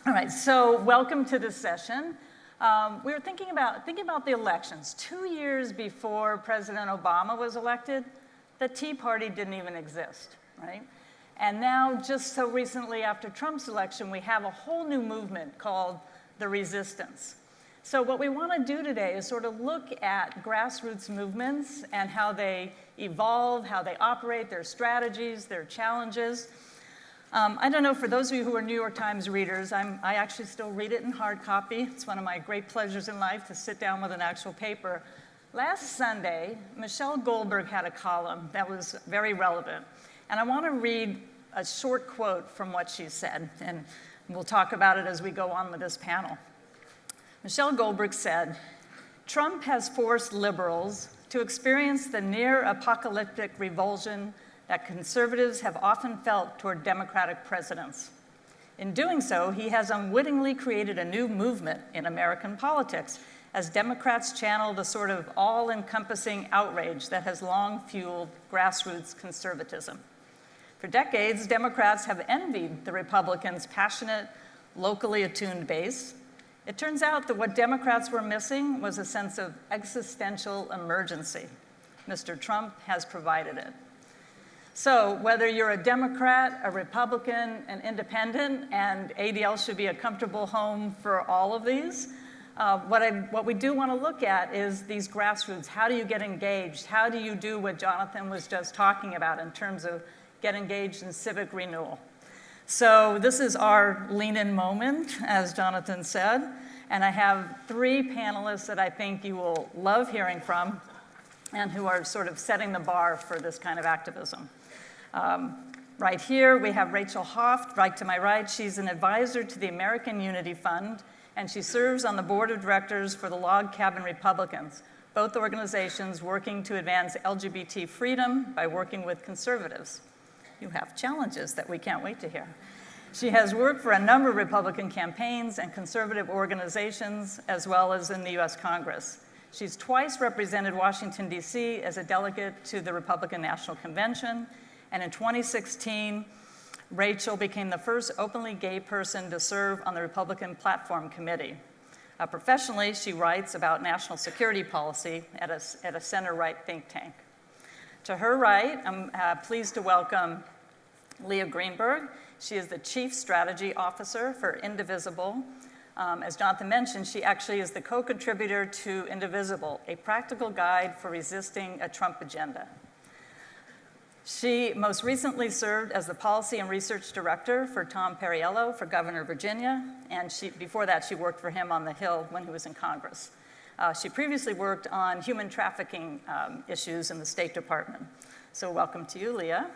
All right, so welcome to this session. We were thinking about the elections. 2 years before President Obama was elected, the Tea Party didn't even exist, right? And now, just so recently after Trump's election, we have a whole new movement called the Resistance. So what we want to do today is sort of look at grassroots movements and how they evolve, how they operate, their strategies, their challenges. I don't know, for those of you who are New York Times readers, I actually still read it in hard copy. It's one of my great pleasures in life to sit down with an actual paper. Last Sunday, Michelle Goldberg had a column that was very relevant. And I want to read a short quote from what she said, and we'll talk about it as we go on with this panel. Michelle Goldberg said, "Trump has forced liberals to experience the near-apocalyptic revulsion that conservatives have often felt toward Democratic presidents. In doing so, he has unwittingly created a new movement in American politics as Democrats channel the sort of all-encompassing outrage that has long fueled grassroots conservatism. For decades, Democrats have envied the Republicans' passionate, locally attuned base. It turns out that what Democrats were missing was a sense of existential emergency. Mr. Trump has provided it." So whether you're a Democrat, a Republican, an independent, and ADL should be a comfortable home for all of these, what we do want to look at is these grassroots. How do you get engaged? How do you do what Jonathan was just talking about in terms of get engaged in civic renewal? So this is our lean-in moment, as Jonathan said, and I have 3 panelists that I think you will love hearing from and who are sort of setting the bar for this kind of activism. Right here, we have Rachel Hoft, right to my right. She's an advisor to the American Unity Fund, and she serves on the board of directors for the Log Cabin Republicans, both organizations working to advance LGBT freedom by working with conservatives. You have challenges that we can't wait to hear. She has worked for a number of Republican campaigns and conservative organizations, as well as in the US Congress. She's twice represented Washington, D.C. as a delegate to the Republican National Convention, and in 2016, Rachel became the first openly gay person to serve on the Republican Platform Committee. Professionally, she writes about national security policy at a center-right think tank. To her right, I'm pleased to welcome Leah Greenberg. She is the Chief Strategy Officer for Indivisible. As Jonathan mentioned, she actually is the co-contributor to Indivisible, a practical guide for resisting a Trump agenda. She most recently served as the Policy and Research Director for Tom Perriello for Governor of Virginia, and before that, she worked for him on the Hill when he was in Congress. She previously worked on human trafficking issues in the State Department. So welcome to you, Leah.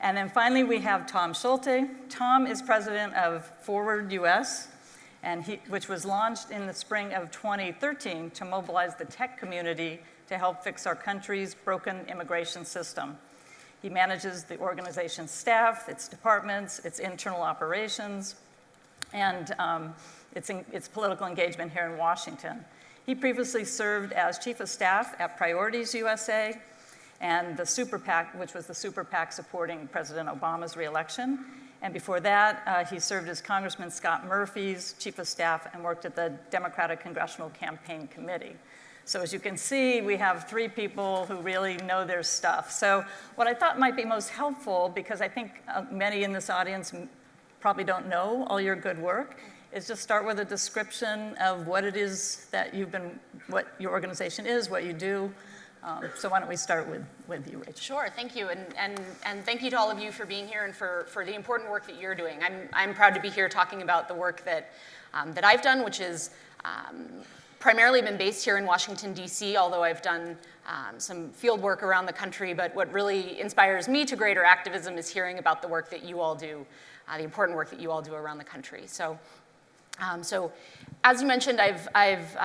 And then finally, we have Tom Schulte. Tom is president of Forward US, which was launched in the spring of 2013 to mobilize the tech community to help fix our country's broken immigration system. He manages the organization's staff, its departments, its internal operations, and its political engagement here in Washington. He previously served as chief of staff at Priorities USA and the Super PAC, which was the Super PAC supporting President Obama's reelection. And before that, he served as Congressman Scott Murphy's chief of staff and worked at the Democratic Congressional Campaign Committee. So as you can see, we have 3 people who really know their stuff. So what I thought might be most helpful, because I think many in this audience probably don't know all your good work, is just start with a description of what it is that what your organization is, what you do. So why don't we start with you, Rachel? Sure, thank you, and thank you to all of you for being here and for the important work that you're doing. I'm proud to be here talking about the work that I've done, which is primarily been based here in Washington, D.C., although I've done some field work around the country. But what really inspires me to greater activism is hearing about the work that you all do, the important work that you all do around the country. So as you mentioned, I've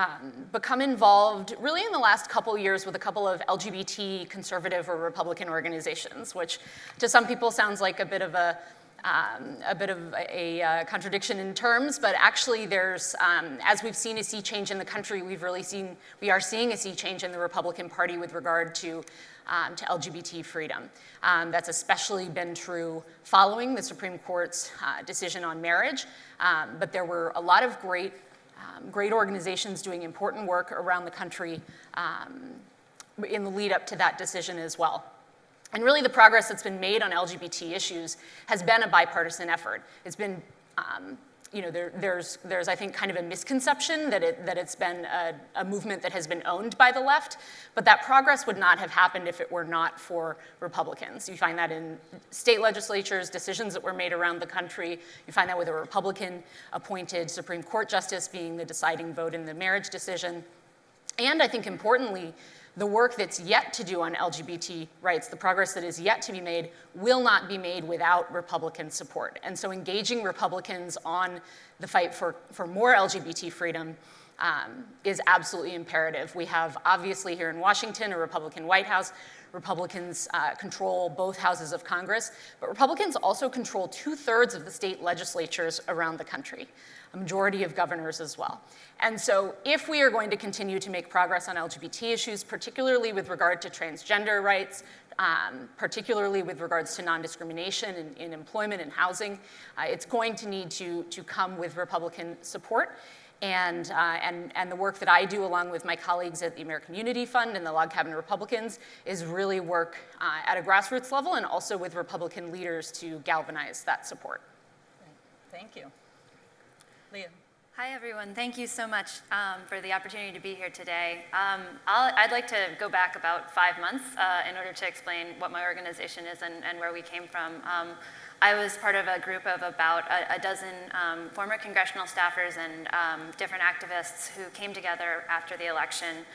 become involved really in the last couple years with a couple of LGBT conservative or Republican organizations, which to some people sounds like a bit of a a bit of a contradiction in terms, but actually there's, as we've seen a sea change in the country, we are seeing a sea change in the Republican Party with regard to LGBT freedom. That's especially been true following the Supreme Court's decision on marriage, but there were a lot of great organizations doing important work around the country in the lead up to that decision as well. And really the progress that's been made on LGBT issues has been a bipartisan effort. It's been, there's I think kind of a misconception that it's been a movement that has been owned by the left, but that progress would not have happened if it were not for Republicans. You find that in state legislatures, decisions that were made around the country. You find that with a Republican-appointed Supreme Court justice being the deciding vote in the marriage decision. And I think importantly, the work that's yet to do on LGBT rights, the progress that is yet to be made, will not be made without Republican support. And so engaging Republicans on the fight for more LGBT freedom is absolutely imperative. We have, obviously, here in Washington, a Republican White House. Republicans control both houses of Congress, but Republicans also control 2/3 of the state legislatures around the country, a majority of governors as well. And so if we are going to continue to make progress on LGBT issues, particularly with regard to transgender rights, particularly with regards to non-discrimination in employment and housing, it's going to need to come with Republican support. And the work that I do along with my colleagues at the American Unity Fund and the Log Cabin Republicans is really work at a grassroots level and also with Republican leaders to galvanize that support. Thank you. Leah. Hi, everyone. Thank you so much for the opportunity to be here today. I'd like to go back about 5 months in order to explain what my organization is and where we came from. I was part of a group of about a dozen former congressional staffers and different activists who came together after the election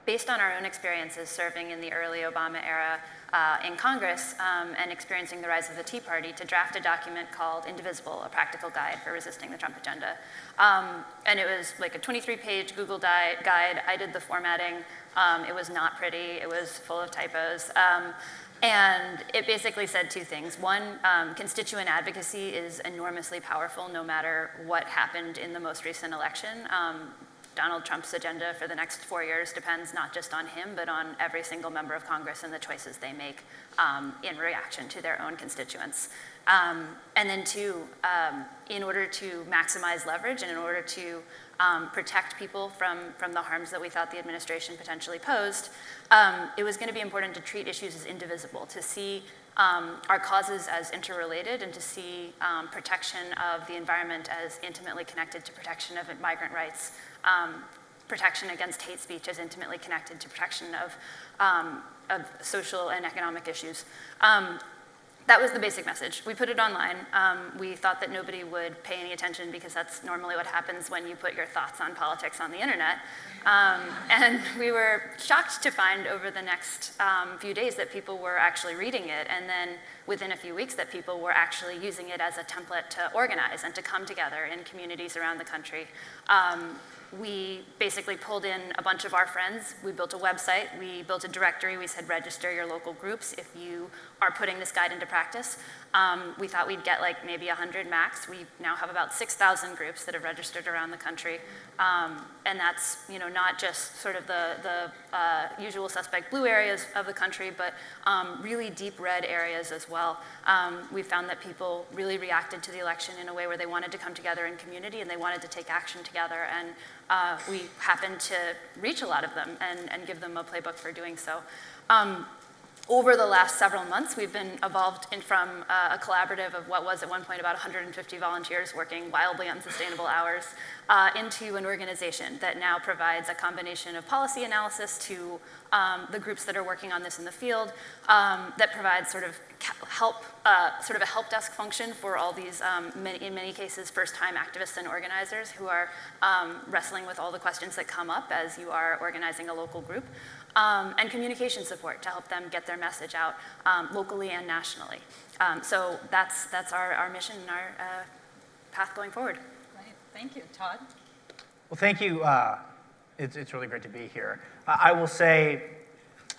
based on our own experiences serving in the early Obama era in Congress and experiencing the rise of the Tea Party to draft a document called Indivisible, a practical guide for resisting the Trump agenda. And it was like a 23-page Google guide. I did the formatting. It was not pretty. It was full of typos. And it basically said two things. One, constituent advocacy is enormously powerful no matter what happened in the most recent election. Donald Trump's agenda for the next 4 years depends not just on him, but on every single member of Congress and the choices they make in reaction to their own constituents. And then two, in order to maximize leverage and in order to protect people from the harms that we thought the administration potentially posed, it was going to be important to treat issues as indivisible, to see our causes as interrelated and to see protection of the environment as intimately connected to protection of migrant rights, protection against hate speech as intimately connected to protection of social and economic issues. That was the basic message. We put it online. We thought that nobody would pay any attention because that's normally what happens when you put your thoughts on politics on the internet. And we were shocked to find over the next few days that people were actually reading it, and then within a few weeks that people were actually using it as a template to organize and to come together in communities around the country. We basically pulled in a bunch of our friends. We built a website. We built a directory. We said, register your local groups if you are putting this guide into practice. We thought we'd get like maybe 100 max. We now have about 6,000 groups that have registered around the country. And that's not just sort of the usual suspect blue areas of the country, but really deep red areas as well. We found that people really reacted to the election in a way where they wanted to come together in community and they wanted to take action together. And we happened to reach a lot of them and give them a playbook for doing so. Over the last several months, we've been evolved from a collaborative of what was at one point about 150 volunteers working wildly unsustainable hours into an organization that now provides a combination of policy analysis to the groups that are working on this in the field, that provides sort of sort of a help desk function for all these, in many cases, first-time activists and organizers who are wrestling with all the questions that come up as you are organizing a local group. And communication support to help them get their message out locally and nationally. So that's our mission and our path going forward. Right. Thank you. Todd? Well, thank you. It's really great to be here. I will say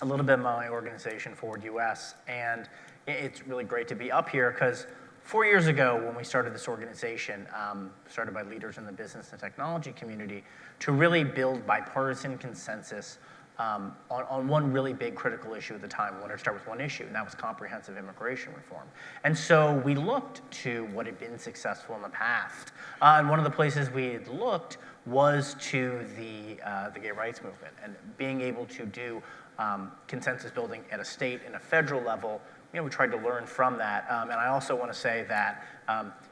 a little bit about my organization, Forward US, and it's really great to be up here because 4 years ago, when we started this organization, started by leaders in the business and technology community, to really build bipartisan consensus on one really big critical issue at the time. We wanted to start with one issue, and that was comprehensive immigration reform. And so we looked to what had been successful in the past. And one of the places we had looked was to the gay rights movement, and being able to do consensus building at a state and a federal level. We tried to learn from that. And I also want to say that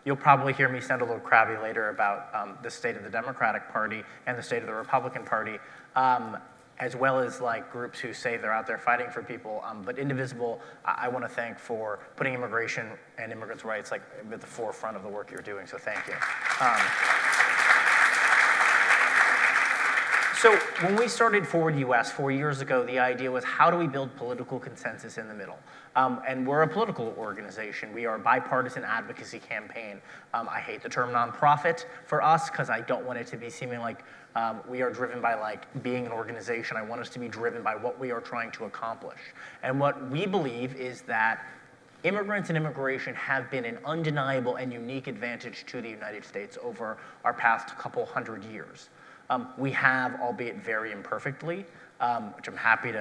you'll probably hear me sound a little crabby later about the state of the Democratic Party and the state of the Republican Party, as well as like groups who say they're out there fighting for people. But Indivisible, I want to thank for putting immigration and immigrants' rights like at the forefront of the work you're doing. So thank you. So when we started Forward US 4 years ago, the idea was how do we build political consensus in the middle? And we're a political organization. We are a bipartisan advocacy campaign. I hate the term nonprofit for us because I don't want it to be seeming like we are driven by like being an organization. I want us to be driven by what we are trying to accomplish. And what we believe is that immigrants and immigration have been an undeniable and unique advantage to the United States over our past couple hundred years. We have, albeit very imperfectly, which I'm happy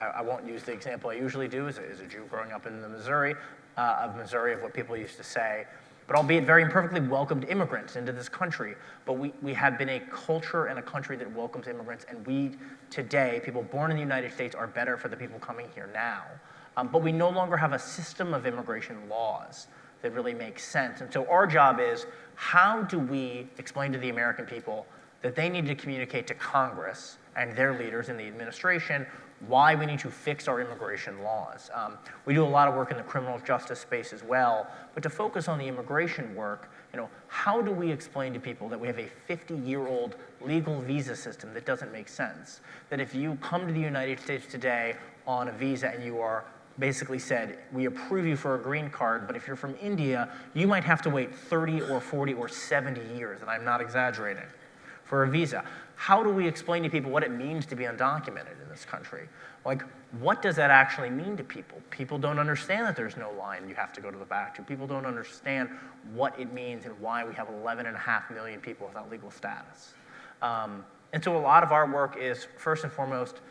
I won't use the example I usually do as a Jew growing up in the Missouri of what people used to say, but albeit very imperfectly welcomed immigrants into this country. But we have been a culture and a country that welcomes immigrants, and we today, people born in the United States, are better for the people coming here now. But we no longer have a system of immigration laws that really makes sense. And so our job is, how do we explain to the American people that they need to communicate to Congress and their leaders in the administration why we need to fix our immigration laws. We do a lot of work in the criminal justice space as well, but to focus on the immigration work, how do we explain to people that we have a 50-year-old legal visa system that doesn't make sense? That if you come to the United States today on a visa and you are basically said, we approve you for a green card, but if you're from India, you might have to wait 30 or 40 or 70 years, and I'm not exaggerating, for a visa. How do we explain to people what it means to be undocumented in this country? Like, what does that actually mean to people? People don't understand that there's no line you have to go to the back to. People don't understand what it means and why we have 11.5 million people without legal status. And so a lot of our work is, first and foremost,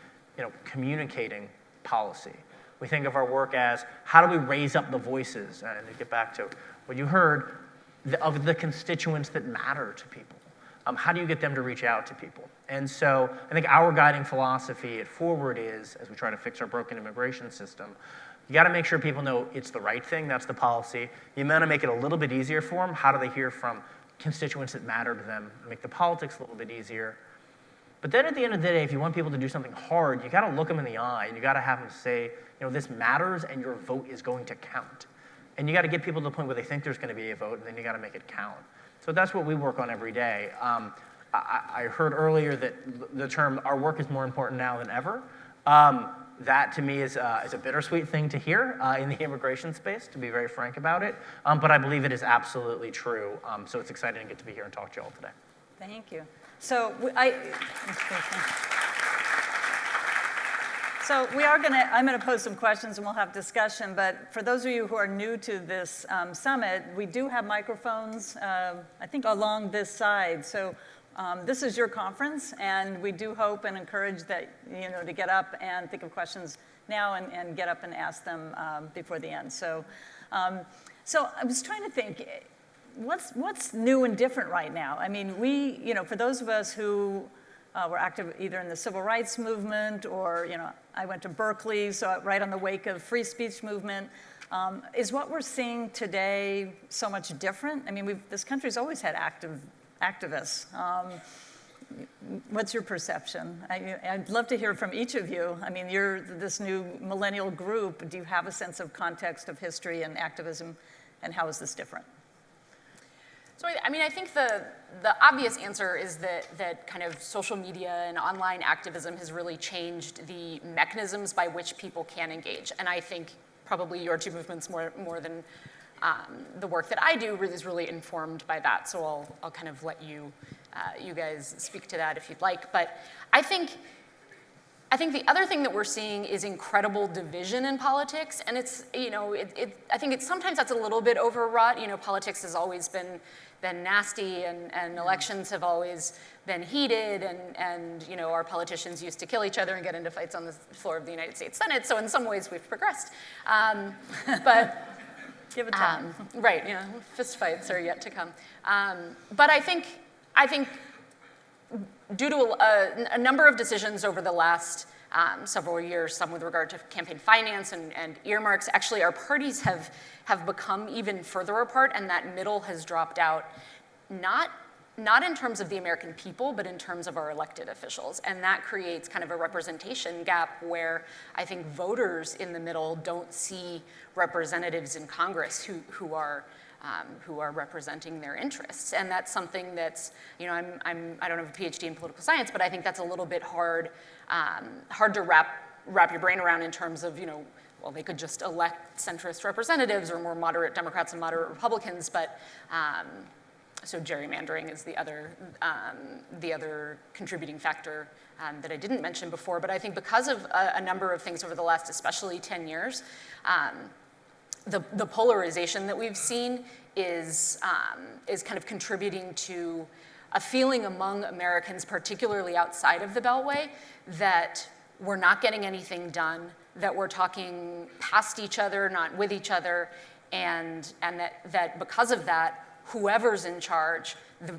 communicating policy. We think of our work as, how do we raise up the voices, and to get back to what you heard, of the constituents that matter to people. How do you get them to reach out to people? And so I think our guiding philosophy at Forward is, as we try to fix our broken immigration system, you got to make sure people know it's the right thing, that's the policy. You want to make it a little bit easier for them. How do they hear from constituents that matter to them? Make the politics a little bit easier. But then at the end of the day, if you want people to do something hard, you got to look them in the eye, and you got to have them say, this matters and your vote is going to count. And you got to get people to the point where they think there's going to be a vote, and then you got to make it count. So that's what we work on every day. I heard earlier that the term, our work is more important now than ever. That to me is a bittersweet thing to hear in the immigration space, to be very frank about it. But I believe it is absolutely true. So it's exciting to get to be here and talk to you all today. Thank you. So I'm going to pose some questions and we'll have discussion, but for those of you who are new to this summit, we do have microphones, I think along this side. So this is your conference, and we do hope and encourage that, to get up and think of questions now and get up and ask them before the end. So I was trying to think, what's new and different right now? I mean, for those of us who were active either in the civil rights movement or, I went to Berkeley, so right on the wake of free speech movement. Is what we're seeing today so much different? I mean, this country's always had activists. What's your perception? I'd love to hear from each of you. I mean, you're this new millennial group. Do you have a sense of context of history and activism, and how is this different? So, I think the obvious answer is that kind of social media and online activism has really changed the mechanisms by which people can engage. And I think probably your two movements more than the work that I do is really informed by that. So I'll kind of let you guys speak to that if you'd like. But I think I think the other thing that we're seeing is incredible division in politics, and it's, you know, I think it's sometimes that's a little bit overwrought. You know, politics has always been nasty, and elections have always been heated, and you know, our politicians used to kill each other and get into fights on the floor of the United States Senate. So in some ways, we've progressed, but. Give it time. Right, you know, fist fights are yet to come. But I think due to a number of decisions over the last several years, some with regard to campaign finance and earmarks, actually our parties have become even further apart, and that middle has dropped out, not in terms of the American people, but in terms of our elected officials. And that creates kind of a representation gap where I think voters in the middle don't see representatives in Congress who are representing their interests. And that's something that's, you know, I don't have a PhD in political science, but I think that's a little bit hard to wrap your brain around in terms of, you know, well, they could just elect centrist representatives or more moderate Democrats and moderate Republicans, but so gerrymandering is the other contributing factor that I didn't mention before. But I think because of a number of things over the last, especially 10 years, the polarization that we've seen is kind of contributing to a feeling among Americans, particularly outside of the Beltway, that we're not getting anything done, that we're talking past each other, not with each other, and that because of that, whoever's in charge,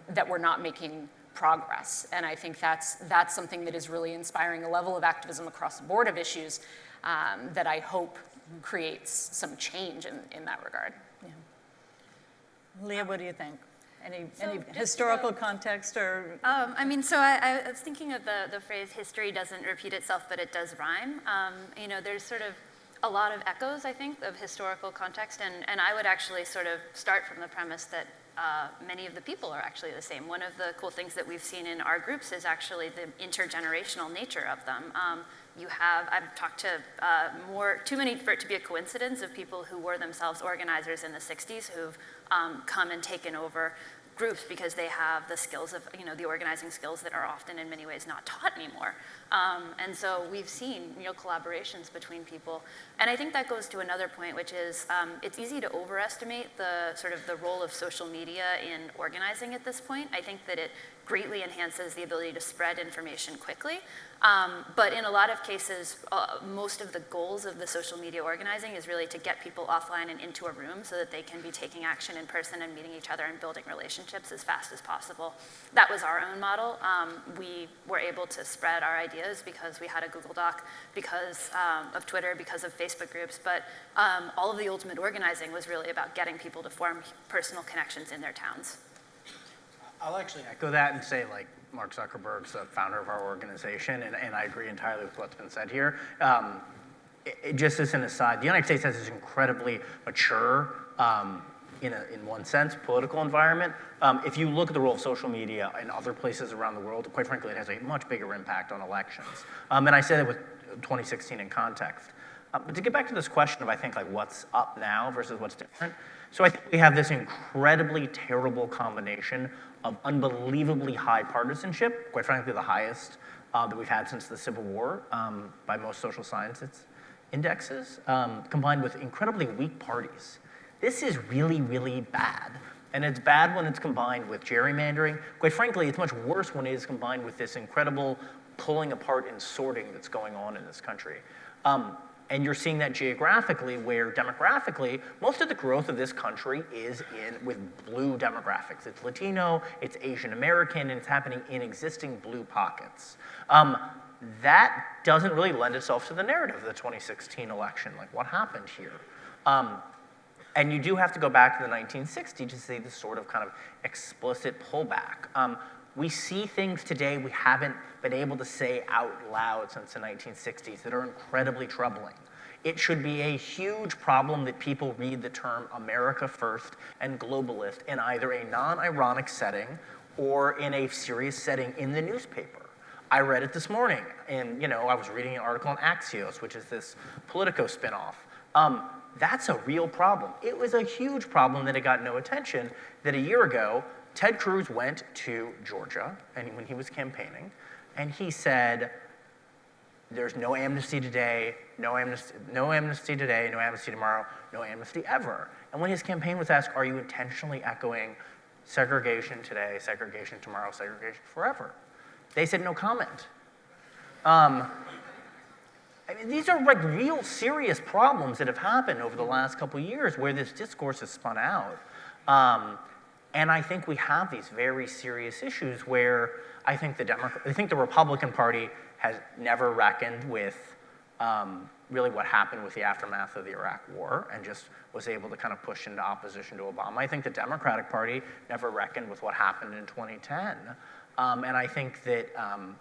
that we're not making progress. And I think that's something that is really inspiring a level of activism across the board of issues that I hope creates some change in that regard. Yeah. Leah, what do you think? Any historical context or? I mean, so I was thinking of the phrase, history doesn't repeat itself, but it does rhyme. You know, there's sort of a lot of echoes, I think, of historical context, and I would actually sort of start from the premise that many of the people are actually the same. One of the cool things that we've seen in our groups is actually the intergenerational nature of them. I've talked to too many for it to be a coincidence, of people who were themselves organizers in the 60s who've come and taken over groups because they have the skills of, you know, the organizing skills that are often in many ways not taught anymore. And so we've seen, you know, collaborations between people. And I think that goes to another point, which is it's easy to overestimate the sort of the role of social media in organizing at this point. I think that it greatly enhances the ability to spread information quickly. But in a lot of cases, most of the goals of the social media organizing is really to get people offline and into a room so that they can be taking action in person and meeting each other and building relationships as fast as possible. That was our own model. We were able to spread our ideas because we had a Google Doc, because of Twitter, because of Facebook groups, but all of the ultimate organizing was really about getting people to form personal connections in their towns. I'll actually echo that and say, like, Mark Zuckerberg's the founder of our organization, and I agree entirely with what's been said here. Just as an aside, the United States has this incredibly mature, in one sense, political environment. If you look at the role of social media in other places around the world, quite frankly, it has a much bigger impact on elections. And I say that with 2016 in context. But to get back to this question of, I think, like, what's up now versus what's different, so I think we have this incredibly terrible combination of unbelievably high partisanship, quite frankly the highest that we've had since the Civil War by most social sciences indexes, combined with incredibly weak parties. This is really, really bad. And it's bad when it's combined with gerrymandering. Quite frankly, it's much worse when it is combined with this incredible pulling apart and sorting that's going on in this country. And you're seeing that geographically, where demographically, most of the growth of this country is with blue demographics. It's Latino, it's Asian American, and it's happening in existing blue pockets. That doesn't really lend itself to the narrative of the 2016 election. Like, what happened here? And you do have to go back to the 1960s to see this sort of kind of explicit pullback. We see things today we haven't been able to say out loud since the 1960s that are incredibly troubling. It should be a huge problem that people read the term America First and globalist in either a non-ironic setting or in a serious setting in the newspaper. I read it this morning, and I was reading an article on Axios, which is this Politico spinoff. That's a real problem. It was a huge problem that it got no attention, that a year ago, Ted Cruz went to Georgia, and when he was campaigning, and he said, there's no amnesty today, no amnesty today, no amnesty tomorrow, no amnesty ever. And when his campaign was asked, are you intentionally echoing segregation today, segregation tomorrow, segregation forever? They said no comment. I mean, these are like real serious problems that have happened over the last couple of years where this discourse has spun out. And I think we have these very serious issues where I think the Republican Party has never reckoned with really what happened with the aftermath of the Iraq War and just was able to kind of push into opposition to Obama. I think the Democratic Party never reckoned with what happened in 2010. And I think that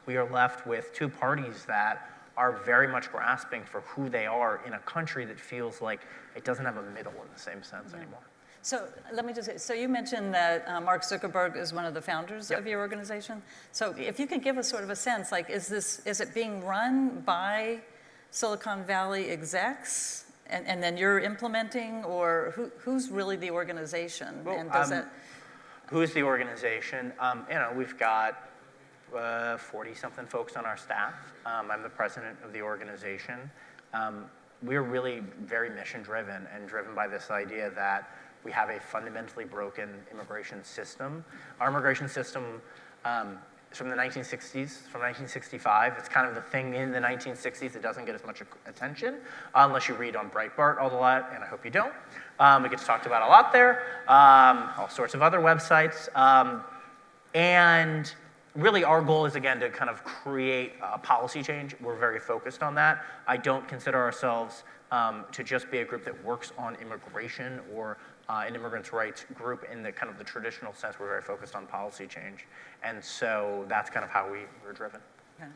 we are left with two parties that are very much grasping for who they are in a country that feels like it doesn't have a middle in the same sense anymore. So let me just say, so you mentioned that Mark Zuckerberg is one of the founders of your organization. So if you could give us sort of a sense, like is it being run by Silicon Valley execs and then you're implementing, or who's really the organization? Well, and does who's the organization? We've got 40-something folks on our staff. I'm the president of the organization. We're really very mission-driven and driven by this idea that we have a fundamentally broken immigration system. Our immigration system is from the 1960s, from 1965. It's kind of the thing in the 1960s that doesn't get as much attention, unless you read on Breitbart a lot, and I hope you don't. It gets talked about a lot there, all sorts of other websites. And really our goal is, again, to kind of create a policy change. We're very focused on that. I don't consider ourselves to just be a group that works on immigration or an immigrants' rights group in the kind of the traditional sense. We're very focused on policy change. And so that's kind of how we're driven. Okay.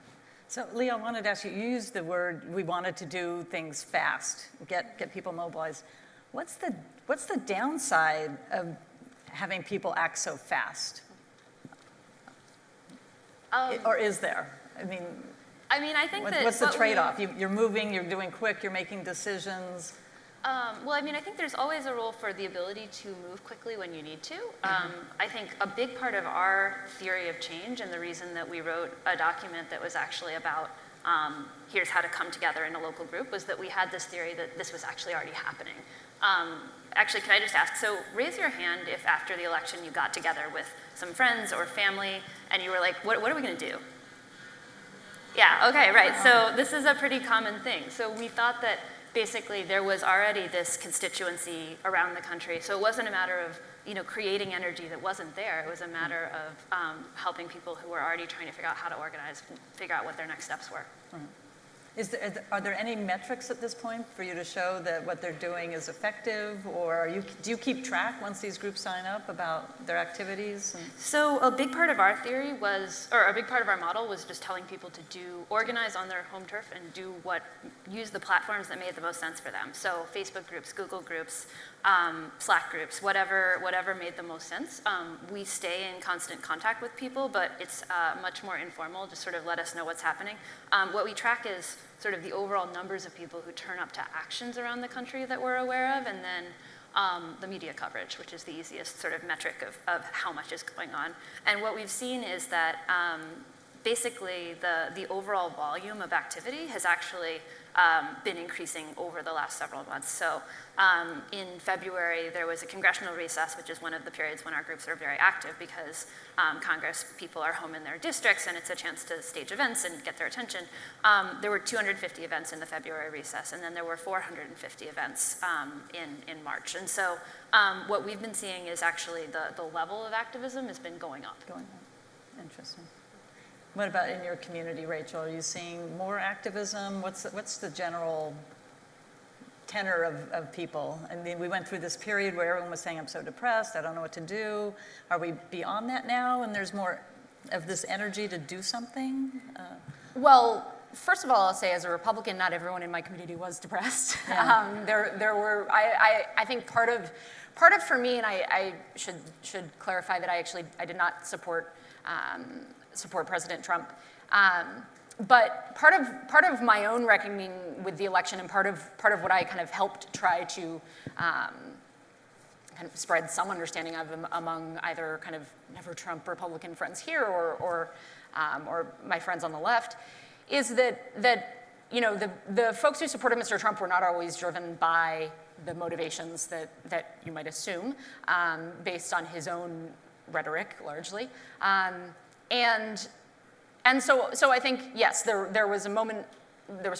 So Leah, I wanted to ask you, you used the word, we wanted to do things fast, get people mobilized. What's the downside of having people act so fast? Or is there? I mean, I think that what's the trade-off? You're moving, you're doing quick, you're making decisions. I think there's always a role for the ability to move quickly when you need to. I think a big part of our theory of change and the reason that we wrote a document that was actually about here's how to come together in a local group was that we had this theory that this was actually already happening. Actually, can I just ask, so raise your hand if after the election you got together with some friends or family and you were like, what are we going to do? Yeah, okay, right. So this is a pretty common thing. So we thought that basically there was already this constituency around the country. So it wasn't a matter of creating energy that wasn't there. It was a matter of helping people who were already trying to figure out how to organize, and figure out what their next steps were. Are there any metrics at this point for you to show that what they're doing is effective, or do you keep track once these groups sign up about their activities? So a big part of our theory was, or a big part of our model was just telling people to organize on their home turf and use the platforms that made the most sense for them. So Facebook groups, Google groups, Slack groups, whatever made the most sense. We stay in constant contact with people, but it's much more informal, just sort of let us know what's happening. What we track is sort of the overall numbers of people who turn up to actions around the country that we're aware of, and then the media coverage, which is the easiest sort of metric of how much is going on. And what we've seen is that basically the overall volume of activity has actually been increasing over the last several months. So in February, there was a congressional recess, which is one of the periods when our groups are very active because Congress people are home in their districts and it's a chance to stage events and get their attention. There were 250 events in the February recess, and then there were 450 events in March. And so what we've been seeing is actually the level of activism has been going up. Interesting. What about in your community, Rachel? Are you seeing more activism? What's the general tenor of people? I mean, we went through this period where everyone was saying, I'm so depressed, I don't know what to do. Are we beyond that now, and there's more of this energy to do something? Well, first of all, I'll say as a Republican, not everyone in my community was depressed. Yeah. There were, I think part of for me, and I should clarify that I did not support President Trump. But part of my own reckoning with the election, and part of what I kind of helped try to kind of spread some understanding of among either kind of never Trump Republican friends here or my friends on the left, is that the folks who supported Mr. Trump were not always driven by the motivations that you might assume, based on his own rhetoric, largely. And so I think, yes, there was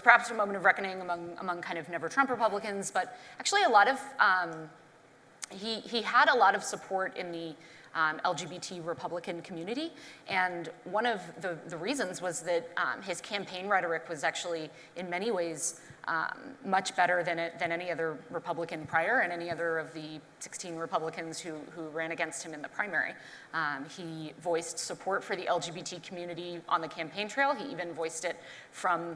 perhaps a moment of reckoning among kind of never Trump Republicans, but actually a lot of, he had a lot of support in the LGBT Republican community, and one of the reasons was that his campaign rhetoric was actually, in many ways, much better than any other Republican prior and any other of the 16 Republicans who ran against him in the primary. He voiced support for the LGBT community on the campaign trail. He even voiced it from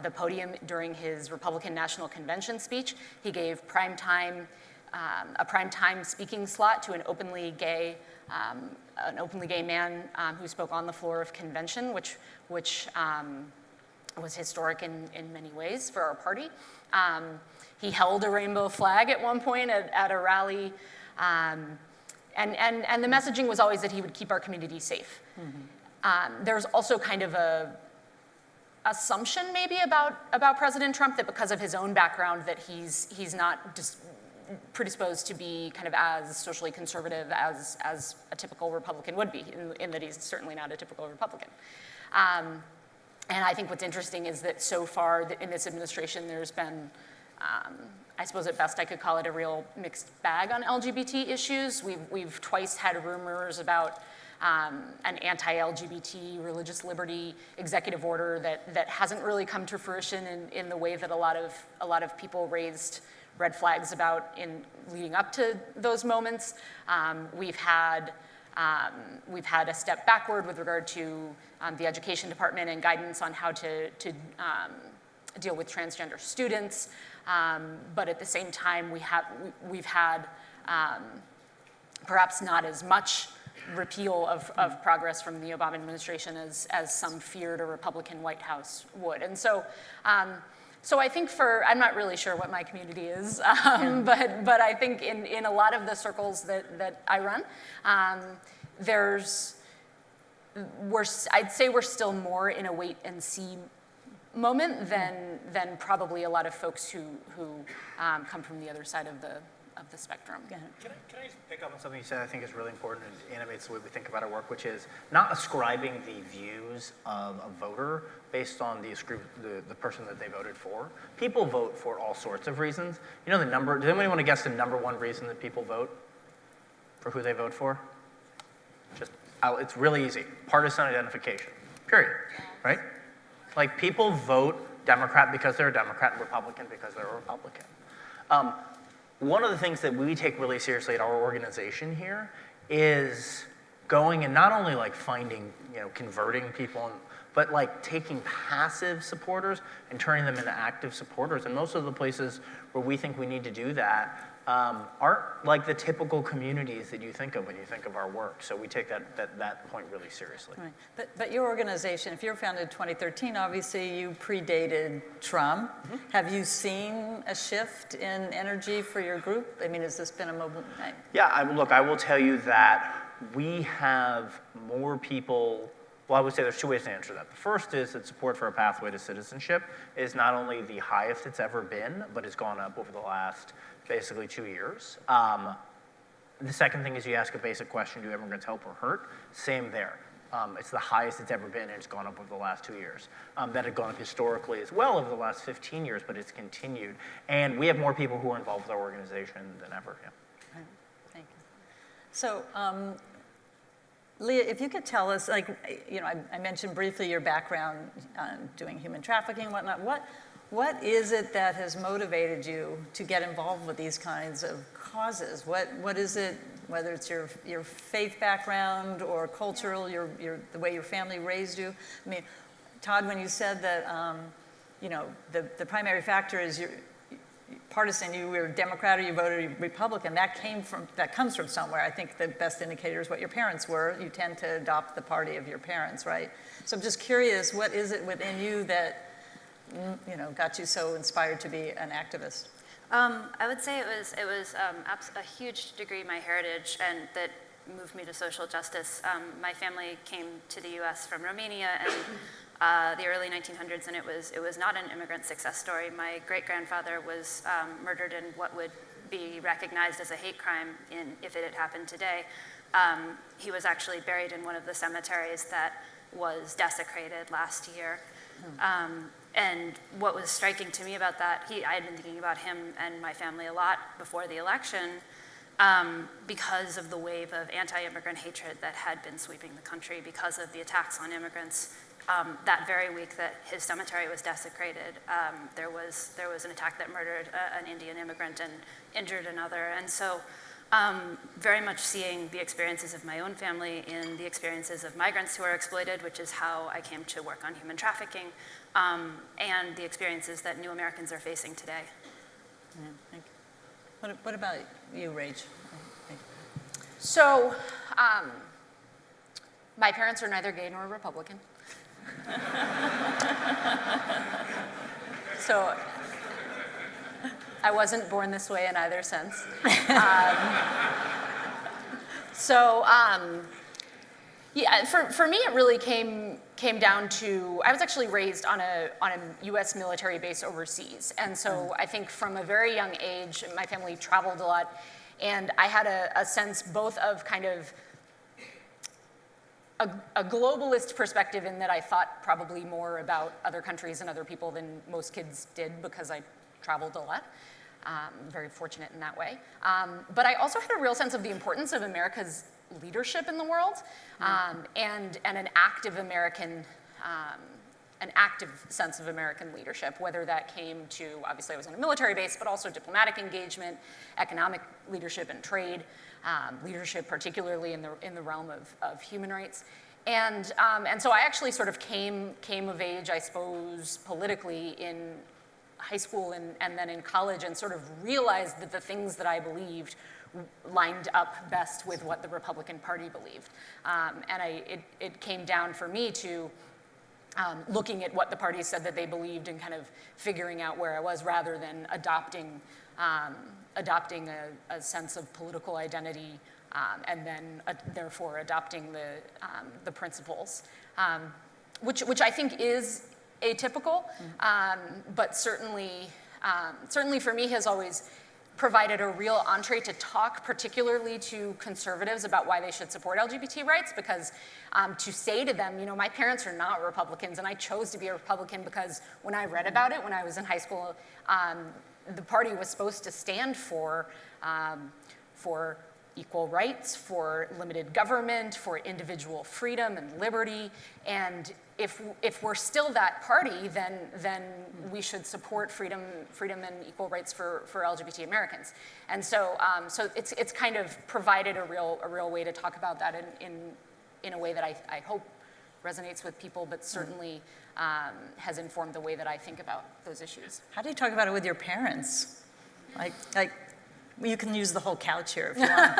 the podium during his Republican National Convention speech. He gave a primetime speaking slot to an openly gay man who spoke on the floor of convention, which was historic in many ways for our party. He held a rainbow flag at one point at a rally, and the messaging was always that he would keep our community safe. Mm-hmm. There's also kind of a assumption maybe about President Trump that because of his own background that he's not just predisposed to be kind of as socially conservative as a typical Republican would be, in that he's certainly not a typical Republican. And I think what's interesting is that so far in this administration, there's been, I suppose at best I could call it a real mixed bag on LGBT issues. We've twice had rumors about an anti-LGBT religious liberty executive order that hasn't really come to fruition in the way that a lot of people raised red flags about in leading up to those moments. We've had a step backward with regard to the education department and guidance on how to deal with transgender students. But at the same time, we've had perhaps not as much repeal of progress from the Obama administration as some feared a Republican White House would. And so I think I'm not really sure what my community is, but I think in a lot of the circles that I run, I'd say we're still more in a wait and see moment than probably a lot of folks who come from the other side of the spectrum. Can I just pick up on something you said I think is really important and animates the way we think about our work, which is not ascribing the views of a voter based on the person that they voted for. People vote for all sorts of reasons. You know the number, does anybody want to guess the number one reason that people vote for who they vote for? It's really easy. Partisan identification, period, right? Like people vote Democrat because they're a Democrat and Republican because they're a Republican. One of the things that we take really seriously at our organization here is going and not only like finding, converting people, but like taking passive supporters and turning them into active supporters. And most of the places where we think we need to do that aren't like the typical communities that you think of when you think of our work. So we take that point really seriously. Right. But your organization, if you were founded in 2013, obviously you predated Trump. Mm-hmm. Have you seen a shift in energy for your group? I mean, has this been a moment? Yeah, I will tell you that we have more people. Well, I would say there's two ways to answer that. The first is that support for a pathway to citizenship is not only the highest it's ever been, but it's gone up over the last basically 2 years. The second thing is you ask a basic question, do immigrants help or hurt? Same there. It's the highest it's ever been, and it's gone up over the last 2 years. That had gone up historically as well over the last 15 years, but it's continued. And we have more people who are involved with our organization than ever. Yeah. Thank you. So, Leah, if you could tell us, I mentioned briefly your background doing human trafficking and whatnot. What is it that has motivated you to get involved with these kinds of causes? What is it, whether it's your faith background or cultural, the way your family raised you? I mean, Todd, when you said that, the primary factor is your partisan, you were Democrat or you voted Republican, that comes from somewhere. I think the best indicator is what your parents were. You tend to adopt the party of your parents, right? So I'm just curious, what is it within you that got you so inspired to be an activist? I would say it was a huge degree my heritage and that moved me to social justice. My family came to the U.S. from Romania, the early 1900s, and it was not an immigrant success story. My great-grandfather was murdered in what would be recognized as a hate crime if it had happened today. He was actually buried in one of the cemeteries that was desecrated last year. And what was striking to me about that, I had been thinking about him and my family a lot before the election, because of the wave of anti-immigrant hatred that had been sweeping the country because of the attacks on immigrants. That very week that his cemetery was desecrated, there was an attack that murdered an Indian immigrant and injured another. And so very much seeing the experiences of my own family in the experiences of migrants who are exploited, which is how I came to work on human trafficking, and the experiences that new Americans are facing today. Yeah, thank you. What about you, Rach? So, my parents are neither gay nor Republican. So, I wasn't born this way in either sense. Yeah, for me, it really came down to, I was actually raised on a U.S. military base overseas. And so I think from a very young age, my family traveled a lot. And I had a sense both of kind of a globalist perspective in that I thought probably more about other countries and other people than most kids did because I traveled a lot. Very fortunate in that way. But I also had a real sense of the importance of America's leadership in the world, and an active an active sense of American leadership, whether that came to, obviously I was on a military base, but also diplomatic engagement, economic leadership and trade, leadership particularly in the realm of human rights. And so I actually sort of came of age, I suppose, politically in high school and then in college, and sort of realized that the things that I believed lined up best with what the Republican Party believed. It came down for me to looking at what the party said that they believed and kind of figuring out where I was rather than adopting a sense of political identity and then therefore adopting the principles, which I think is atypical, but certainly for me has always provided a real entree to talk particularly to conservatives about why they should support LGBT rights, because to say to them, you know, my parents are not Republicans and I chose to be a Republican because when I read about it when I was in high school, the party was supposed to stand for equal rights, for limited government, for individual freedom and liberty, and if we're still that party, then we should support freedom and equal rights for LGBT Americans. And so it's kind of provided a real way to talk about that in a way that I hope resonates with people, but certainly has informed the way that I think about those issues. How do you talk about it with your parents? Like you can use the whole couch here if you want.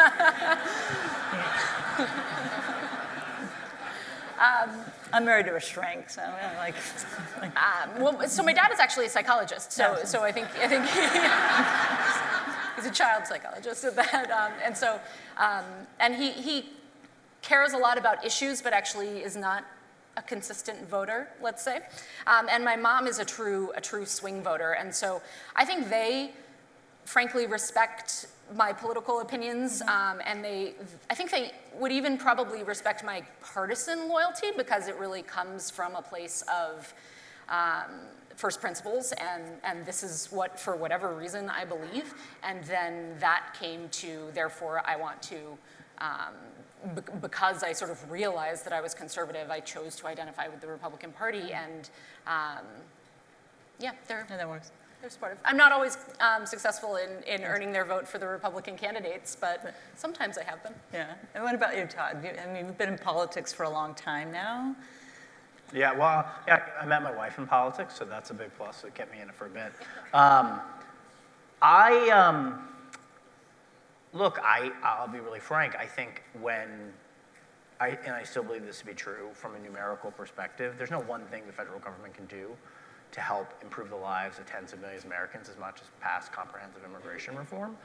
I'm married to a shrink, so like. Well, so my dad is actually a psychologist, so I think he's a child psychologist at that, and he cares a lot about issues, but actually is not a consistent voter, let's say. And my mom is a true swing voter, and so I think they frankly respect my political opinions, and I think they would even probably respect my partisan loyalty because it really comes from a place of first principles, and this is what, for whatever reason, I believe, and then that came to, therefore, I want to, because I sort of realized that I was conservative, I chose to identify with the Republican Party, and yeah, that works. They're supportive. I'm not always successful in earning their vote for the Republican candidates, but sometimes I have been. Yeah. And what about you, Todd? You've been in politics for a long time now. Yeah, well, I met my wife in politics, so that's a big plus. It kept me in it for a bit. Look, I'll be really frank. I think and I still believe this to be true from a numerical perspective, there's no one thing the federal government can do to help improve the lives of tens of millions of Americans as much as pass comprehensive immigration reform.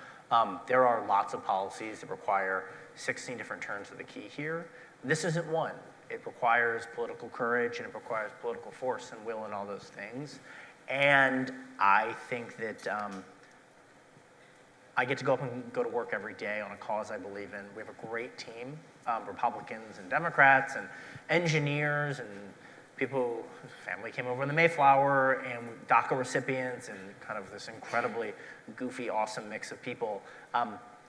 There are lots of policies that require 16 different turns of the key here. This isn't one. It requires political courage, and it requires political force and will and all those things. And I think that I get to go up and go to work every day on a cause I believe in. We have a great team, Republicans and Democrats and engineers and people whose family came over in the Mayflower and DACA recipients and kind of this incredibly goofy, awesome mix of people.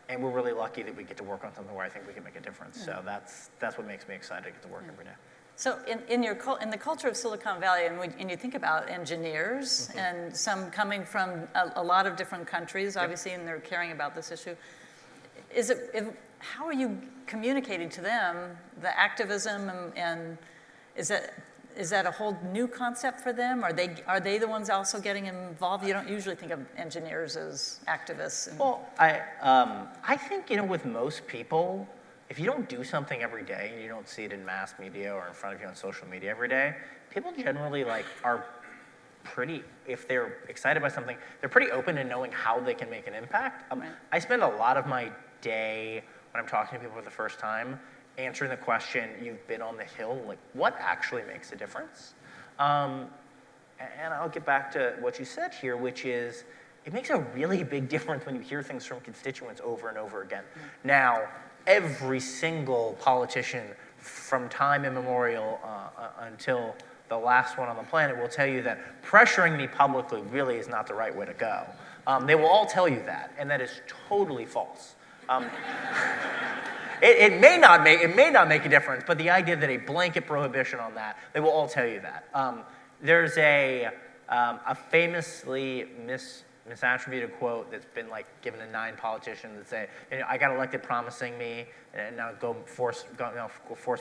And we're really lucky that we get to work on something where I think we can make a difference. So that's what makes me excited to get to work every day. So in the culture of Silicon Valley, and you think about engineers and some coming from a lot of different countries, obviously, and they're caring about this issue. How are you communicating to them the activism, and is that a whole new concept for them? Are they the ones also getting involved? You don't usually think of engineers as activists. Well, I think, with most people, if you don't do something every day and you don't see it in mass media or in front of you on social media every day, people generally are pretty, if they're excited by something, they're pretty open to knowing how they can make an impact. Right. I spend a lot of my day when I'm talking to people for the first time answering the question, you've been on the Hill, what actually makes a difference? And I'll get back to what you said here, which is, it makes a really big difference when you hear things from constituents over and over again. Now, every single politician from time immemorial until the last one on the planet will tell you that pressuring me publicly really is not the right way to go. They will all tell you that, and that is totally false. It may not make a difference, but the idea that a blanket prohibition on that, they will all tell you that. There's a famously misattributed quote that's been given to 9 politicians that say, I got elected promising me, and now go force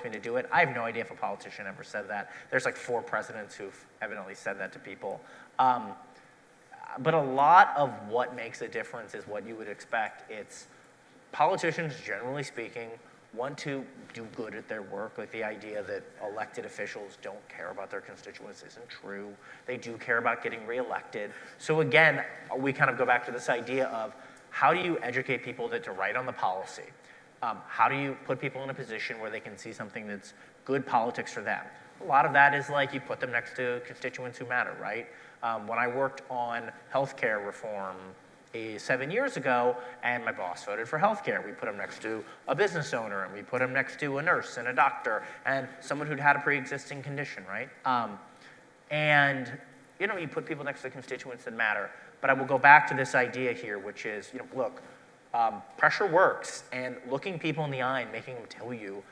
me to do it. I have no idea if a politician ever said that. There's 4 presidents who've evidently said that to people. But a lot of what makes a difference is what you would expect. It's politicians, generally speaking, want to do good at their work. The idea that elected officials don't care about their constituents isn't true. They do care about getting reelected. So again, we kind of go back to this idea of how do you educate people to write on the policy? How do you put people in a position where they can see something that's good politics for them? A lot of that is you put them next to constituents who matter, right? When I worked on healthcare reform 7 years ago, and my boss voted for healthcare, we put him next to a business owner, and we put him next to a nurse and a doctor, and someone who'd had a pre-existing condition, right? And you put people next to the constituents that matter. But I will go back to this idea here, which is, look, pressure works, and looking people in the eye and making them tell you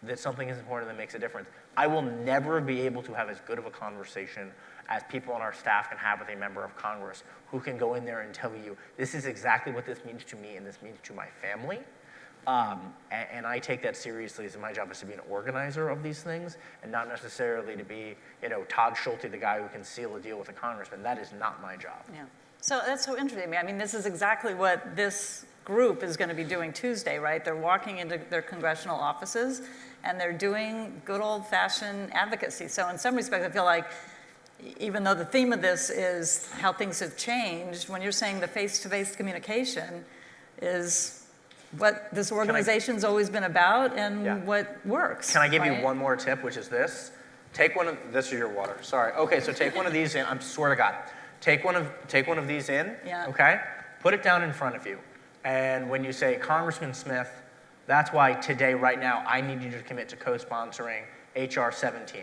that something is important that makes a difference. I will never be able to have as good of a conversation as people on our staff can have with a member of Congress who can go in there and tell you, this is exactly what this means to me and this means to my family. And I take that seriously, as my job is to be an organizer of these things and not necessarily to be, Todd Schulte, the guy who can seal a deal with a congressman. That is not my job. Yeah. So that's so interesting. I mean, this is exactly what this group is going to be doing Tuesday, right? They're walking into their congressional offices and they're doing good old-fashioned advocacy. So in some respects, I feel like even though the theme of this is how things have changed, when you're saying the face-to-face communication is what this organization's always been about and what works. Can I give right? you one more tip, which is this? This is your water, sorry. Okay, so take one of these in, I swear to God. Take one of these in, okay? Put it down in front of you. And when you say, Congressman Smith, that's why today, right now, I need you to commit to co-sponsoring HR 17.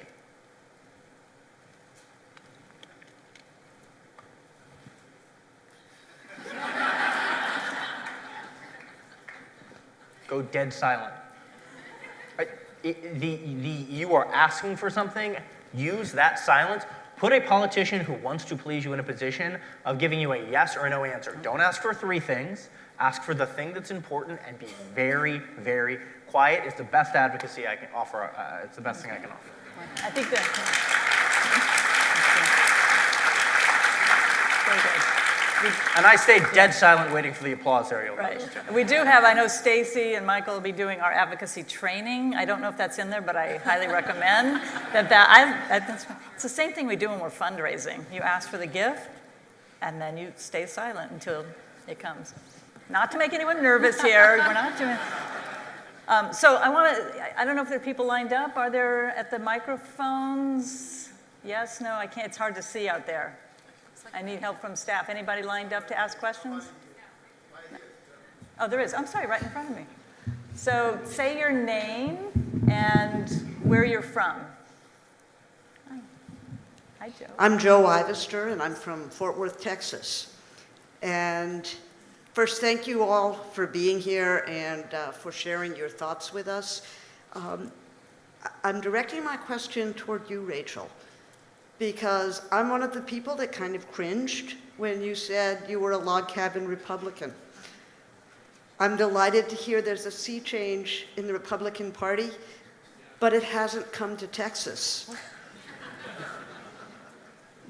Go dead silent. You are asking for something, use that silence. Put a politician who wants to please you in a position of giving you a yes or a no answer. Don't ask for 3 things. Ask for the thing that's important and be very, very quiet. It's the best advocacy I can offer. It's the best thing I can offer. I think that. Very good. And I stayed dead silent waiting for the applause there. Right. We do have, I know Stacy and Michael will be doing our advocacy training. I don't know if that's in there, but I highly recommend that. It's the same thing we do when we're fundraising. You ask for the gift, and then you stay silent until it comes. Not to make anyone nervous here. We're not doing. So I don't know if there are people lined up. Are there at the microphones? Yes, no, I can't, it's hard to see out there. I need help from staff. Anybody lined up to ask questions? Oh, there is. I'm sorry, right in front of me. So say your name and where you're from. Hi, Joe. I'm Joe Ivester, and I'm from Fort Worth, Texas. And first, thank you all for being here and for sharing your thoughts with us. I'm directing my question toward you, Rachel, because I'm one of the people that kind of cringed when you said you were a log cabin Republican. I'm delighted to hear there's a sea change in the Republican Party, but it hasn't come to Texas.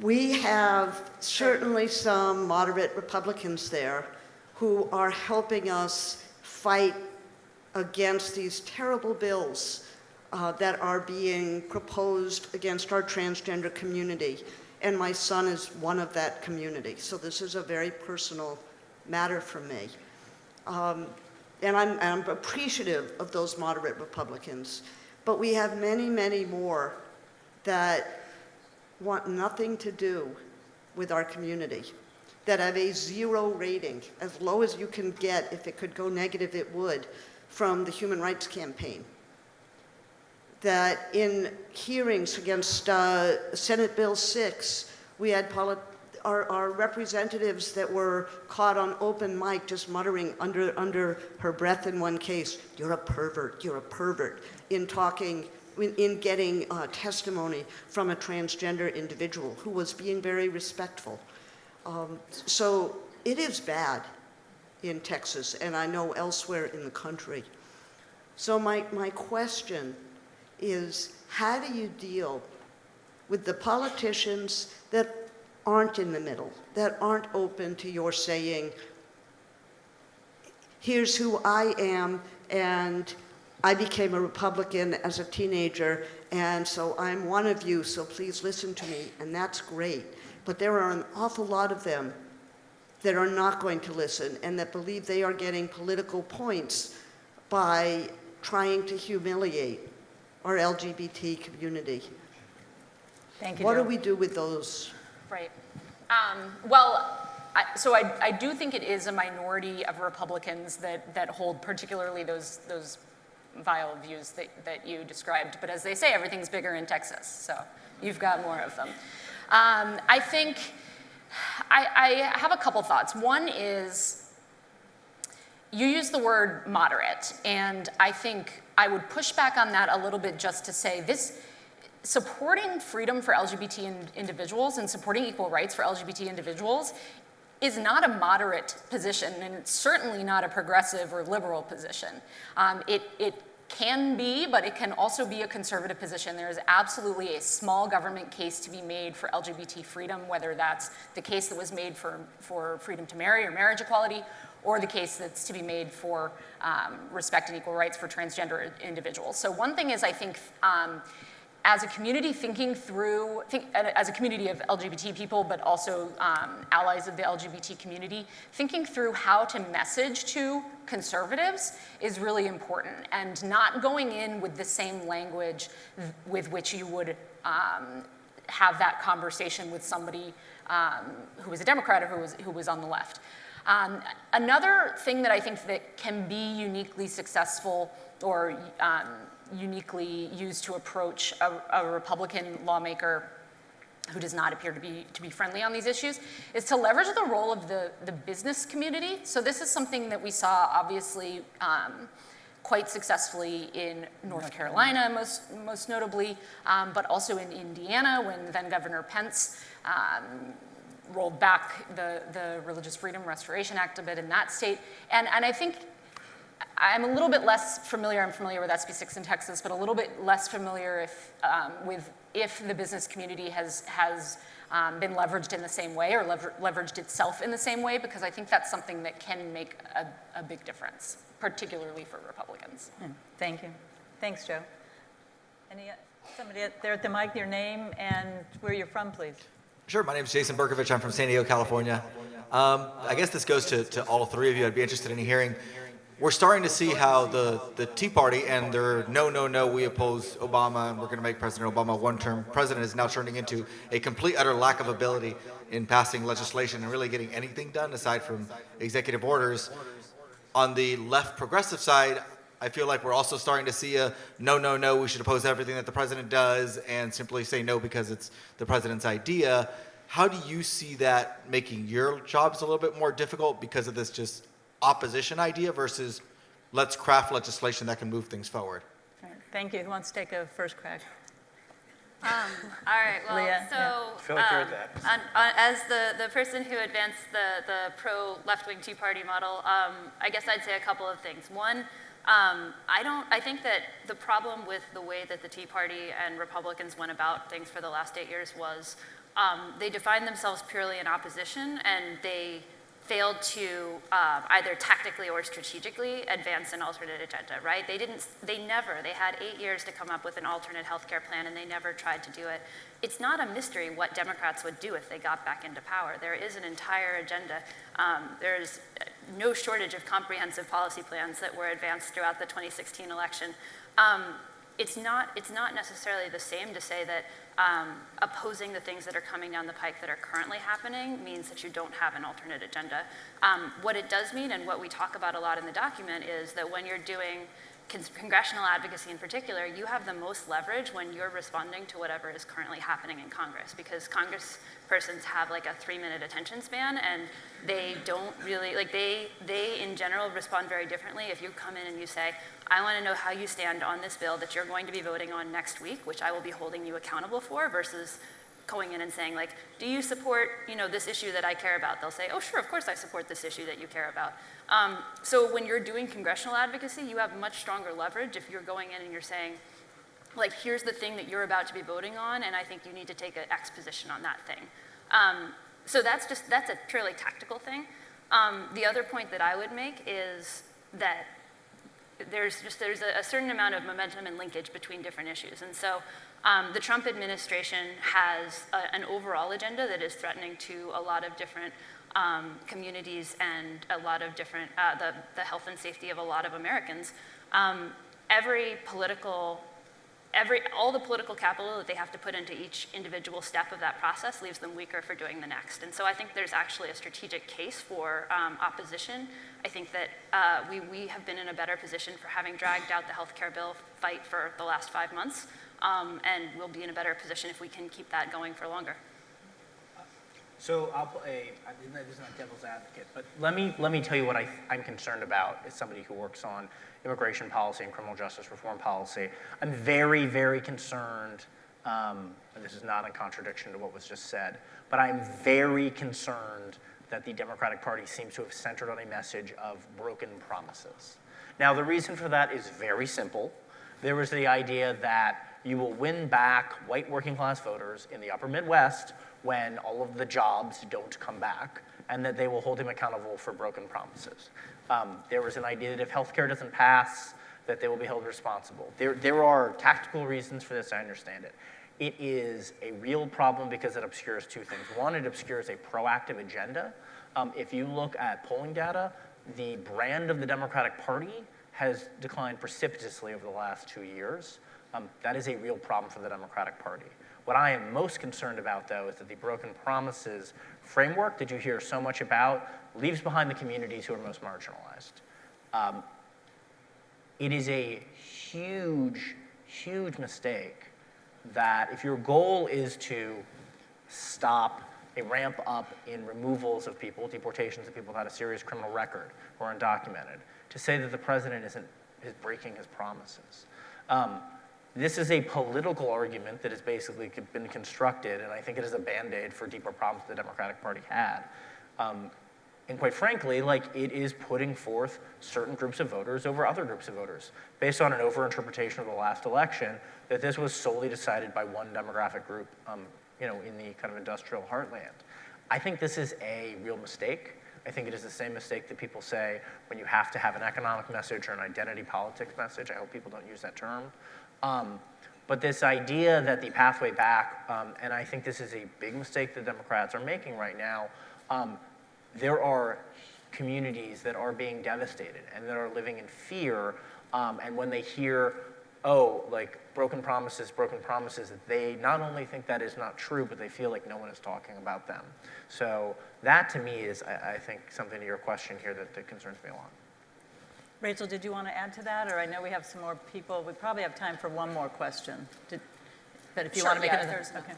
We have certainly some moderate Republicans there who are helping us fight against these terrible bills that are being proposed against our transgender community. And my son is one of that community. So this is a very personal matter for me. And I'm appreciative of those moderate Republicans. But we have many, many more that want nothing to do with our community, that have a 0 rating, as low as you can get. If it could go negative, it would, from the Human Rights Campaign. That in hearings against Senate Bill 6, we had our representatives that were caught on open mic just muttering under her breath in one case, "You're a pervert, you're a pervert," in getting testimony from a transgender individual who was being very respectful. So it is bad in Texas, and I know elsewhere in the country. So my question is, how do you deal with the politicians that aren't in the middle, that aren't open to your saying, here's who I am, and I became a Republican as a teenager, and so I'm one of you, so please listen to me, and that's great. But there are an awful lot of them that are not going to listen and that believe they are getting political points by trying to humiliate our LGBT community. Thank you, What Joe. do we do with those? Right. I do think it is a minority of Republicans that hold particularly those vile views that you described. But as they say, everything's bigger in Texas, so you've got more of them. I think I have a couple thoughts. One is you use the word moderate, and I think I would push back on that a little bit just to say this. Supporting freedom for LGBT individuals and supporting equal rights for LGBT individuals is not a moderate position, and it's certainly not a progressive or liberal position. It can be, but it can also be a conservative position. There is absolutely a small government case to be made for LGBT freedom, whether that's the case that was made for freedom to marry or marriage equality, or the case that's to be made for respect and equal rights for transgender individuals. So one thing is, I think, as a community as a community of LGBT people, but also allies of the LGBT community, thinking through how to message to conservatives is really important, and not going in with the same language with which you would have that conversation with somebody who was a Democrat or who was on the left. Another thing that I think that can be uniquely successful or uniquely used to approach a Republican lawmaker who does not appear to be friendly on these issues is to leverage the role of the business community. So this is something that we saw obviously quite successfully in North Carolina, most notably, but also in Indiana when then Governor Pence rolled back the Religious Freedom Restoration Act a bit in that state. And I think I'm a little bit less familiar, I'm familiar with SB 6 in Texas, but a little bit less familiar if the business community has been leveraged in the same way or leveraged itself in the same way, because I think that's something that can make a big difference, particularly for Republicans. Thank you. Thanks, Joe. Somebody there at the mic, your name and where you're from, please. Sure, my name is Jason Bercovich. I'm from San Diego, California. I guess this goes to all three of you. I'd be interested in hearing we're starting to see how the Tea Party and their no, we oppose Obama and we're going to make President Obama a one-term president is now turning into a complete, utter lack of ability in passing legislation and really getting anything done aside from executive orders. On the left progressive side, I feel like we're also starting to see a no, we should oppose everything that the president does and simply say no because it's the president's idea. How do you see that making your jobs a little bit more difficult because of this just opposition idea versus let's craft legislation that can move things forward? All right, thank you. Who wants to take a first crack? All right, well, Leah, so I feel like you're at that. as the person who advanced the pro-left-wing Tea Party model, I guess I'd say a couple of things. One, I think that the problem with the way that the Tea Party and Republicans went about things for the last 8 years was they defined themselves purely in opposition, and they failed to either tactically or strategically advance an alternate agenda, right? They had 8 years to come up with an alternate healthcare plan, and they never tried to do it. It's not a mystery what Democrats would do if they got back into power. There is an entire agenda. There's no shortage of comprehensive policy plans that were advanced throughout the 2016 election. It's not necessarily the same to say that opposing the things that are coming down the pike that are currently happening means that you don't have an alternate agenda. What it does mean, and what we talk about a lot in the document, is that when you're doing congressional advocacy in particular, you have the most leverage when you're responding to whatever is currently happening in Congress, because congresspersons have like a 3-minute attention span, and they don't really, like they in general respond very differently. If you come in and you say, I want to know how you stand on this bill that you're going to be voting on next week, which I will be holding you accountable for, versus going in and saying, like, do you support, this issue that I care about? They'll say, oh, sure, of course I support this issue that you care about. So when you're doing congressional advocacy, you have much stronger leverage if you're going in and you're saying, like, here's the thing that you're about to be voting on, and I think you need to take an X position on that thing. So that's a purely tactical thing. The other point that I would make is that there's a certain amount of momentum and linkage between different issues. And so the Trump administration has an overall agenda that is threatening to a lot of different communities and a lot of different, the health and safety of a lot of Americans. All the political capital that they have to put into each individual step of that process leaves them weaker for doing the next. And so I think there's actually a strategic case for opposition. I think that we have been in a better position for having dragged out the healthcare bill fight for the last 5 months, and we'll be in a better position if we can keep that going for longer. So I'll play, this is not devil's advocate, but let me tell you what I'm concerned about as somebody who works on immigration policy and criminal justice reform policy. I'm very, very concerned, and this is not in contradiction to what was just said, but I'm very concerned that the Democratic Party seems to have centered on a message of broken promises. Now, the reason for that is very simple. There was the idea that you will win back white working class voters in the upper Midwest when all of the jobs don't come back, and that they will hold him accountable for broken promises. There was an idea that if healthcare doesn't pass, that they will be held responsible. There are tactical reasons for this, I understand it. It is a real problem because it obscures two things. One, it obscures a proactive agenda. If you look at polling data, the brand of the Democratic Party has declined precipitously over the last 2 years. That is a real problem for the Democratic Party. What I am most concerned about, though, is that the broken promises framework that you hear so much about leaves behind the communities who are most marginalized. It is a huge, huge mistake that if your goal is to stop a ramp up in removals of people, deportations of people who had a serious criminal record or undocumented, to say that the president is breaking his promises. This is a political argument that has basically been constructed, and I think it is a Band-Aid for deeper problems the Democratic Party had. And quite frankly, it is putting forth certain groups of voters over other groups of voters, based on an overinterpretation of the last election, that this was solely decided by one demographic group, in the kind of industrial heartland. I think this is a real mistake. I think it is the same mistake that people say when you have to have an economic message or an identity politics message. I hope people don't use that term. But this idea that the pathway back, and I think this is a big mistake the Democrats are making right now, there are communities that are being devastated and that are living in fear, and when they hear, oh, like broken promises, they not only think that is not true, but they feel like no one is talking about them. So that to me is, I think, something to your question here that concerns me a lot. Rachel, did you want to add to that? Or I know we have some more people. We probably have time for one more question. But if you Sure, want to make yeah, another, there's no- okay.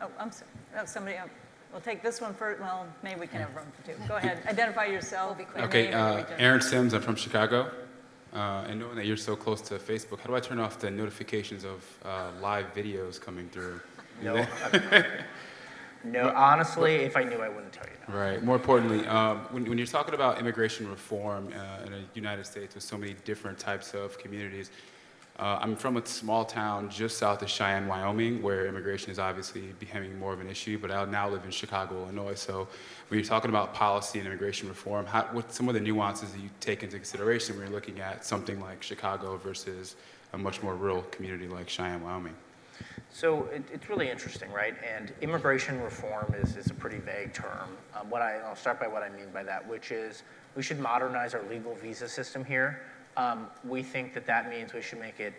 Oh, I'm sorry. Oh, somebody, we'll take this one first. Well, maybe we can have room for two. Go ahead. Identify yourself. Your Okay, name and region. Aaron Sims, I'm from Chicago. And knowing that you're so close to Facebook, how do I turn off the notifications of live videos coming through? No, no. Honestly, if I knew, I wouldn't tell you. No. Right. More importantly, when you're talking about immigration reform in the United States with so many different types of communities, I'm from a small town just south of Cheyenne, Wyoming, where immigration is obviously becoming more of an issue, but I now live in Chicago, Illinois. So when you're talking about policy and immigration reform, what some of the nuances that you take into consideration when you're looking at something like Chicago versus a much more rural community like Cheyenne, Wyoming? So it's really interesting, right? And immigration reform is a pretty vague term. I'll start by what I mean by that, which is we should modernize our legal visa system here. We think that means we should make it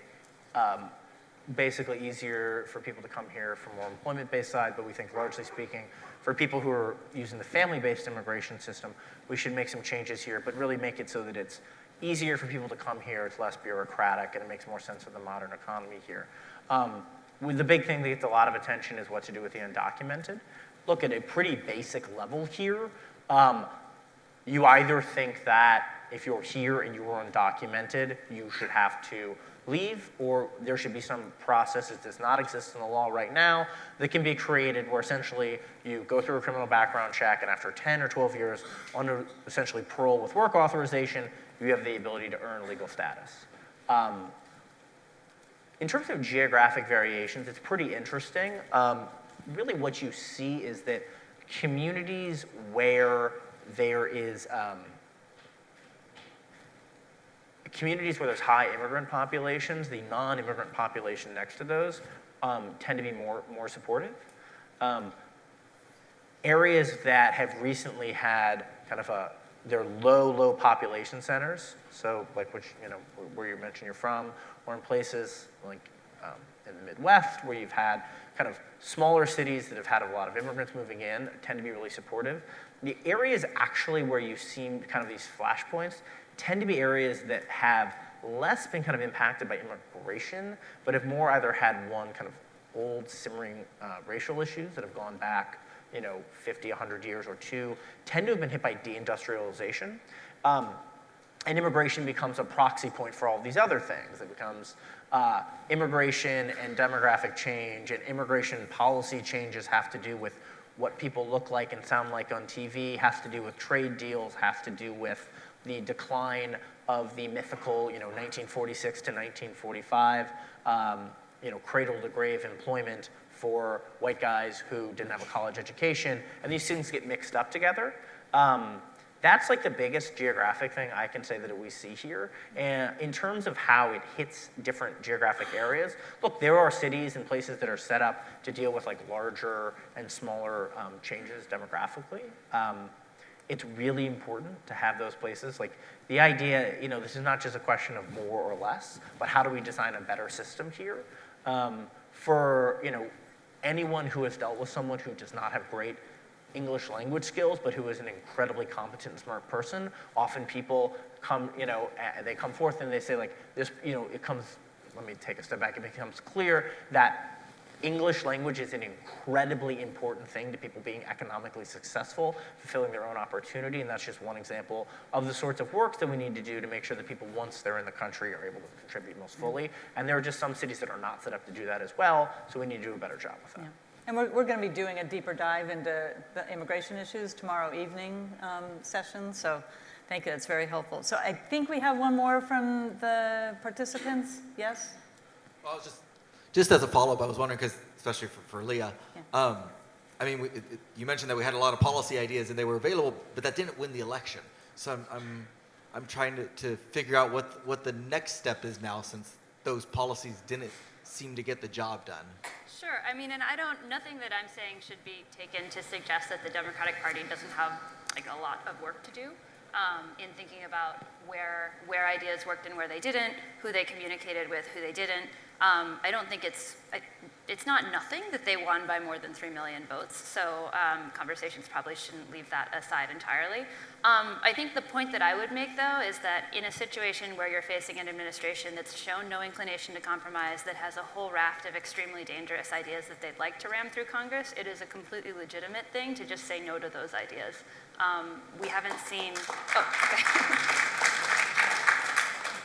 basically easier for people to come here from more employment-based side, but we think largely speaking, for people who are using the family-based immigration system, we should make some changes here, but really make it so that it's easier for people to come here, it's less bureaucratic, and it makes more sense for the modern economy here. The big thing that gets a lot of attention is what to do with the undocumented. Look, at a pretty basic level here, you either think that if you're here and you are undocumented, you should have to leave, or there should be some process that does not exist in the law right now that can be created where essentially you go through a criminal background check, and after 10 or 12 years under essentially parole with work authorization, you have the ability to earn legal status. In terms of geographic variations, it's pretty interesting. Really what you see is that communities where there is there's high immigrant populations, the non-immigrant population next to those tend to be more supportive. Areas that have recently had kind of their low population centers, so like where you mentioned you're from, or in places like in the Midwest where you've had kind of smaller cities that have had a lot of immigrants moving in, tend to be really supportive. The areas actually where you've seen kind of these flashpoints tend to be areas that have less been kind of impacted by immigration, but have more either had one kind of old simmering racial issues that have gone back 50, 100 years, or two, tend to have been hit by deindustrialization. And immigration becomes a proxy point for all these other things. It becomes immigration and demographic change, and immigration policy changes have to do with what people look like and sound like on TV, has to do with trade deals, has to do with the decline of the mythical 1946 to 1945 cradle to grave employment for white guys who didn't have a college education, and these things get mixed up together. That's like the biggest geographic thing I can say that we see here. And in terms of how it hits different geographic areas, look, there are cities and places that are set up to deal with like larger and smaller changes demographically. It's really important to have those places. Like the idea, this is not just a question of more or less, but how do we design a better system here? For anyone who has dealt with someone who does not have great English language skills, but who is an incredibly competent, smart person, often people come, they come forth and they say like this, let me take a step back, it becomes clear that English language is an incredibly important thing to people being economically successful, fulfilling their own opportunity, and that's just one example of the sorts of work that we need to do to make sure that people, once they're in the country, are able to contribute most fully. And there are just some cities that are not set up to do that as well, so we need to do a better job with that. Yeah. And we're going to be doing a deeper dive into the immigration issues tomorrow evening session, so thank you, that's very helpful. So I think we have one more from the participants, yes? Well, just as a follow-up, I was wondering, because especially for Leah, Yeah. You mentioned that we had a lot of policy ideas and they were available, but that didn't win the election. So I'm trying to figure out what the next step is now, since those policies didn't seem to get the job done. Sure. I mean, and nothing that I'm saying should be taken to suggest that the Democratic Party doesn't have like a lot of work to do in thinking about where ideas worked and where they didn't, who they communicated with, who they didn't. I don't think it's not nothing that they won by more than 3 million votes, so conversations probably shouldn't leave that aside entirely. I think the point that I would make, though, is that in a situation where you're facing an administration that's shown no inclination to compromise, that has a whole raft of extremely dangerous ideas that they'd like to ram through Congress, it is a completely legitimate thing to just say no to those ideas. We haven't seen,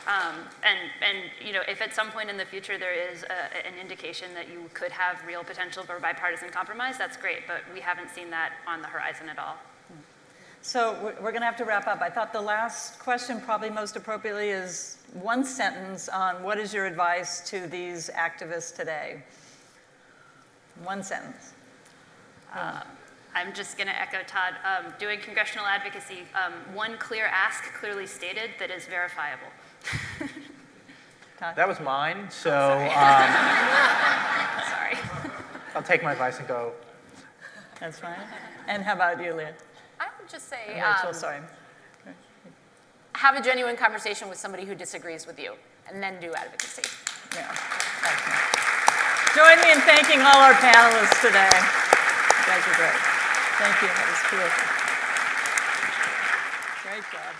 and you know, if at some point in the future there is an indication that you could have real potential for bipartisan compromise, that's great, but we haven't seen that on the horizon at all. So we're going to have to wrap up. I thought the last question, probably most appropriately, is one sentence on what is your advice to these activists today? One sentence. I'm just going to echo Todd. Doing congressional advocacy, one clear ask, clearly stated, that is verifiable. That was mine, so Sorry. I'll take my advice and go. That's fine. And how about you, Leah? I would just say, Rachel, sorry. have a genuine conversation with somebody who disagrees with you, and then do advocacy. Yeah. Excellent. Join me in thanking all our panelists today. You guys are great. Thank you. That was terrific. Great job.